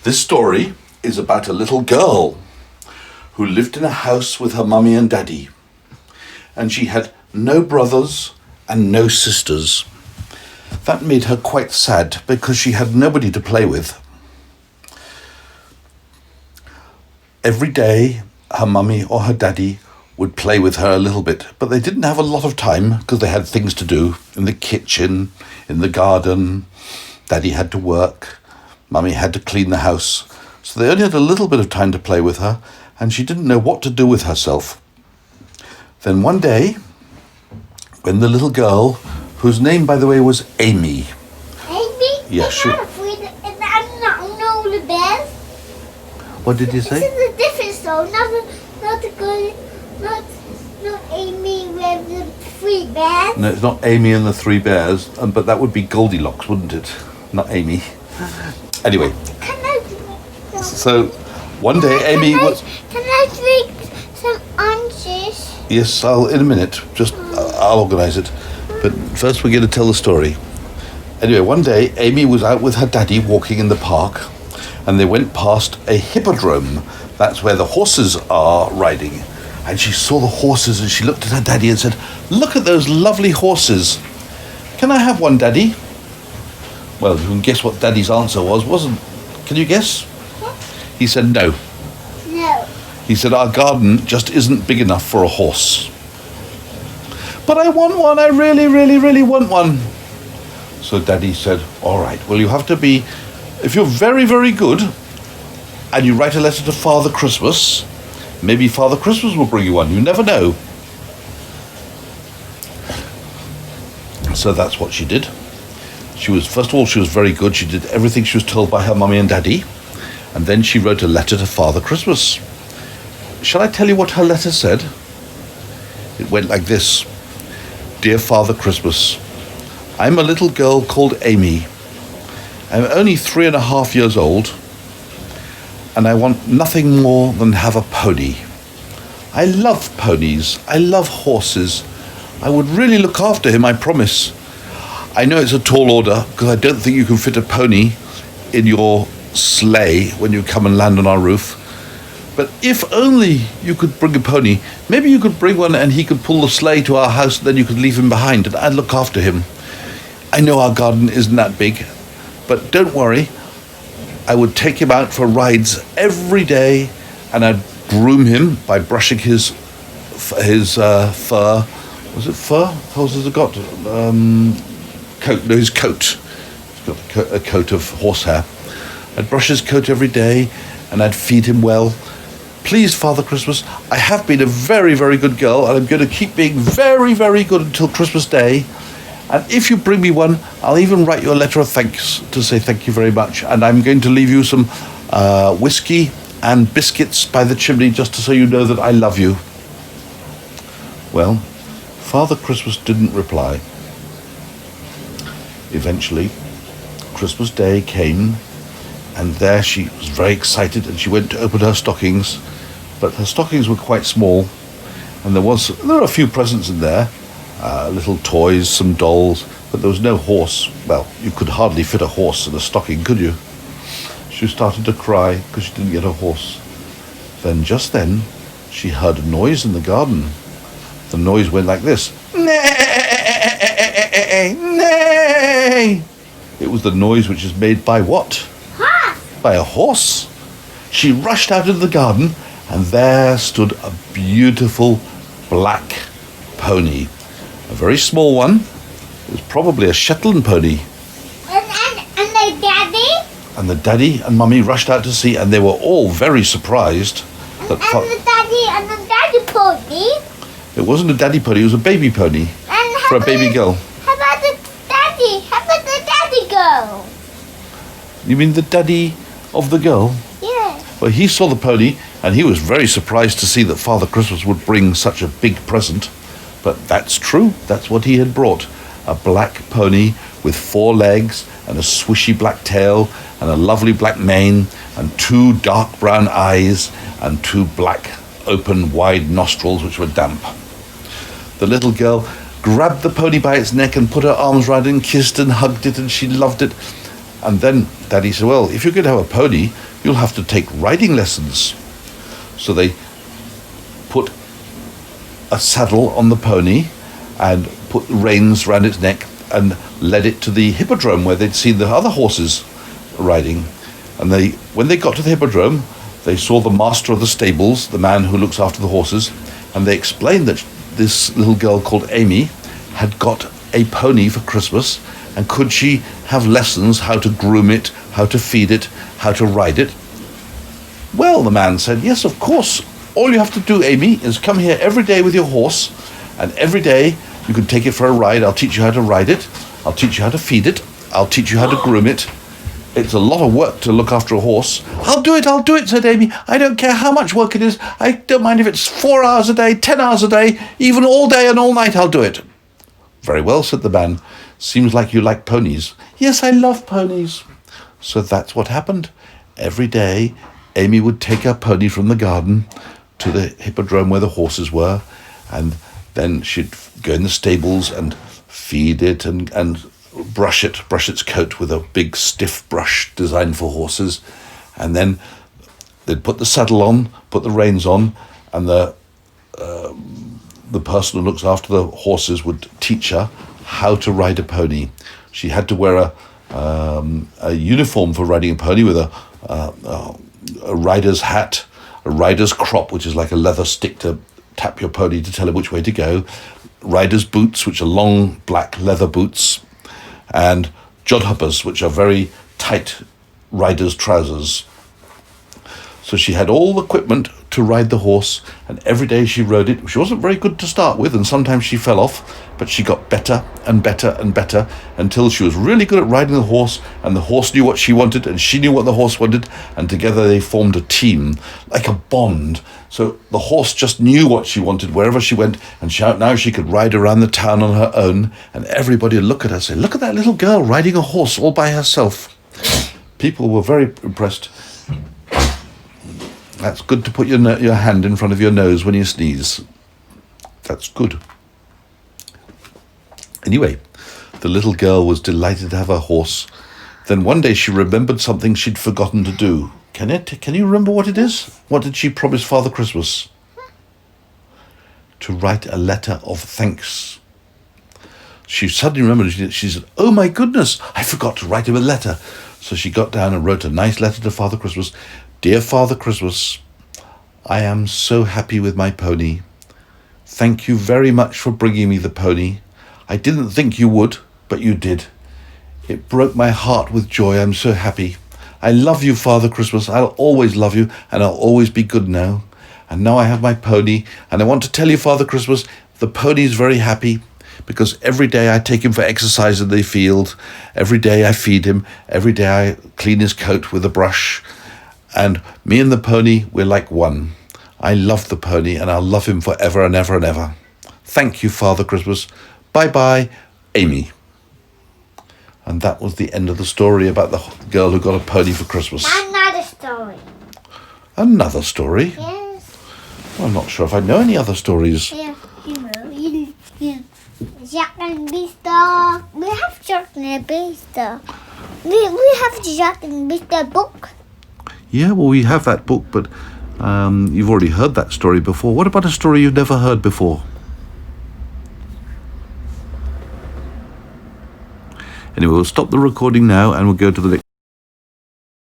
This story is about a little girl who lived in a house with her mummy and daddy. And she had no brothers and no sisters. That made her quite sad because she had nobody to play with. Every day, her mummy or her daddy would play with her a little bit, but they didn't have a lot of time because they had things to do in the kitchen, in the garden. Daddy had to work. Mummy had to clean the house. So they only had a little bit of time to play with her, and she didn't know what to do with herself. Then one day, when the little girl, whose name, by the way, was Amy. Amy? Yeah, sure. I'm not the bears. What did you say? This is a different song, not a good, not Amy with the three bears. No, it's not Amy and the Three Bears, but that would be Goldilocks, wouldn't it? Not Amy. Anyway, so one day Amy was... Can I drink some oranges? Yes, in a minute. I'll organise it. But first we're going to tell the story. Anyway, one day Amy was out with her daddy walking in the park, and they went past a hippodrome. That's where the horses are riding. And she saw the horses and she looked at her daddy and said, "Look at those lovely horses. Can I have one, Daddy?" Well, you can guess what Daddy's answer wasn't? Can you guess? He said no. No. He said, "Our garden just isn't big enough for a horse." "But I want one, I really, really, really want one." So Daddy said, "All right, well, you have to be, if you're very, very good, and you write a letter to Father Christmas, maybe Father Christmas will bring you one, you never know." So that's what she did. First of all, she was very good. She did everything she was told by her mummy and daddy. And then she wrote a letter to Father Christmas. Shall I tell you what her letter said? It went like this. "Dear Father Christmas, I'm a little girl called Amy. I'm only 3.5 years old, and I want nothing more than have a pony. I love ponies. I love horses. I would really look after him, I promise. I know it's a tall order because I don't think you can fit a pony in your sleigh when you come and land on our roof. But if only you could bring a pony, maybe you could bring one and he could pull the sleigh to our house, and then you could leave him behind and I'd look after him. I know our garden isn't that big, but don't worry. I would take him out for rides every day, and I'd groom him by brushing his fur. Was it fur? What else has it got? Coat. No, his coat. He's got a coat of horsehair. I'd brush his coat every day, and I'd feed him well. Please, Father Christmas, I have been a very, very good girl, and I'm going to keep being very, very good until Christmas Day. And if you bring me one, I'll even write you a letter of thanks to say thank you very much. And I'm going to leave you some whiskey and biscuits by the chimney just so you know that I love you." Well, Father Christmas didn't reply. Eventually, Christmas Day came, and there she was very excited, and she went to open her stockings, but her stockings were quite small, and there were a few presents in there. Little toys, some dolls, but there was no horse. Well, you could hardly fit a horse in a stocking, could you? She started to cry because she didn't get a horse. Just then, she heard a noise in the garden. The noise went like this. Neigh, neigh. It was the noise which is made by what? Horse. By a horse. She rushed out into the garden, and there stood a beautiful black pony. A very small one. It was probably a Shetland pony. And the daddy? And the daddy and mummy rushed out to see, and they were all very surprised. And the daddy pony? It wasn't a daddy pony, it was a baby pony. For a baby girl. How about the daddy? How about the daddy girl? You mean the daddy of the girl? Yeah. Well, he saw the pony, and he was very surprised to see that Father Christmas would bring such a big present. But that's true. That's what he had brought. A black pony with 4 legs and a swishy black tail and a lovely black mane and 2 dark brown eyes and 2 black open wide nostrils which were damp. The little girl grabbed the pony by its neck and put her arms round it and kissed and hugged it, and she loved it. And then Daddy said, well, if you're going to have a pony, you'll have to take riding lessons. So they put a saddle on the pony and put reins around its neck and led it to the hippodrome where they'd seen the other horses riding. And when they got to the hippodrome, they saw the master of the stables, the man who looks after the horses, and they explained that this little girl called Amy had got a pony for Christmas, and could she have lessons how to groom it, how to feed it, how to ride it? Well, the man said, yes, of course. All you have to do, Amy, is come here every day with your horse, and every day you can take it for a ride. I'll teach you how to ride it. I'll teach you how to feed it. I'll teach you how to groom it. It's a lot of work to look after a horse. I'll do it, said Amy. I don't care how much work it is. I don't mind if it's 4 hours a day, 10 hours a day, even all day and all night, I'll do it. Very well, said the man. Seems like you like ponies. Yes, I love ponies. So that's what happened. Every day, Amy would take her pony from the garden to the hippodrome where the horses were, and then she'd go in the stables and feed it and brush its coat with a big stiff brush designed for horses, and then they'd put the saddle on, put the reins on, and the person who looks after the horses would teach her how to ride a pony. She had to wear a uniform for riding a pony with a rider's hat, a rider's crop, which is like a leather stick to tap your pony to tell him which way to go, rider's boots, which are long black leather boots, and jodhuppers, which are very tight rider's trousers. So she had all the equipment to ride the horse, and every day she rode it. She wasn't very good to start with, and sometimes she fell off, but she got better and better and better until she was really good at riding the horse, and the horse knew what she wanted, and she knew what the horse wanted, and together they formed a team, like a bond. So the horse just knew what she wanted wherever she went, and now she could ride around the town on her own, and everybody would look at her and say, look at that little girl riding a horse all by herself. People were very impressed. That's good to put your hand in front of your nose when you sneeze. That's good. Anyway, the little girl was delighted to have a horse. Then one day she remembered something she'd forgotten to do. Can you remember what it is? What did she promise Father Christmas? To write a letter of thanks. She suddenly remembered, she said, oh my goodness, I forgot to write him a letter. So she got down and wrote a nice letter to Father Christmas. Dear Father Christmas, I am so happy with my pony. Thank you very much for bringing me the pony. I didn't think you would, but you did. It broke my heart with joy. I'm so happy. I love you, Father Christmas. I'll always love you, and I'll always be good now. And now I have my pony, and I want to tell you, Father Christmas, the pony's very happy because every day I take him for exercise in the field. Every day I feed him. Every day I clean his coat with a brush. And me and the pony, we're like one. I love the pony, and I'll love him forever and ever and ever. Thank you, Father Christmas. Bye-bye, Amy. And that was the end of the story about the girl who got a pony for Christmas. Another story. Another story? Yes. Well, I'm not sure if I know any other stories. Yeah, you know. Jack and Beanstalk. We have Jack and Beanstalk. We have Jack and Beanstalk book. Yeah, well, we have that book, but you've already heard that story before. What about a story you've never heard before? Anyway, we'll stop the recording now and we'll go to the next